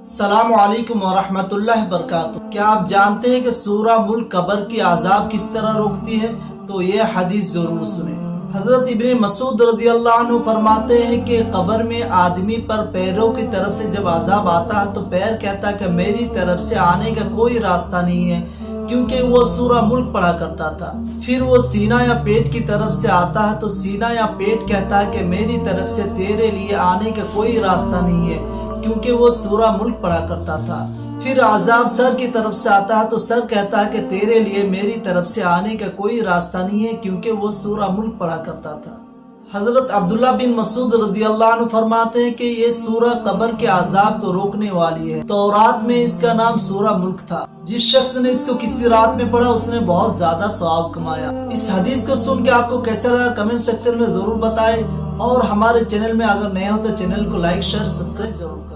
السلام علیکم ورحمۃ اللہ وبرکاتہ۔ کیا آپ جانتے ہیں کہ سورہ ملک قبر کی عذاب کس طرح روکتی ہے؟ تو یہ حدیث ضرور سنیں۔ حضرت ابن مسعود رضی اللہ عنہ فرماتے ہیں کہ قبر میں آدمی پر پیروں کی طرف سے جب عذاب آتا ہے تو پیر کہتا ہے کہ میری طرف سے آنے کا کوئی راستہ نہیں ہے، کیونکہ وہ سورہ ملک پڑھا کرتا تھا۔ پھر وہ سینہ یا پیٹ کی طرف سے آتا ہے تو سینہ یا پیٹ کہتا ہے کہ میری طرف سے تیرے لیے آنے کا کوئی راستہ نہیں ہے، کیونکہ وہ سورہ ملک پڑھا کرتا تھا۔ پھر عذاب سر کی طرف سے آتا ہے تو سر کہتا ہے کہ تیرے لیے میری طرف سے آنے کا کوئی راستہ نہیں ہے، کیونکہ وہ سورہ ملک پڑھا کرتا تھا۔ حضرت عبداللہ بن مسعود رضی اللہ عنہ فرماتے ہیں کہ یہ سورہ قبر کے عذاب کو روکنے والی ہے۔ تورات میں اس کا نام سورہ ملک تھا۔ جس شخص نے اس کو کسی رات میں پڑھا اس نے بہت زیادہ ثواب کمایا۔ اس حدیث کو سن کے آپ کو کیسا لگا کمنٹ سیکشن میں ضرور بتائیں، اور ہمارے چینل میں اگر نئے ہو تو چینل کو لائک شیئر سبسکرائب ضرور کریں۔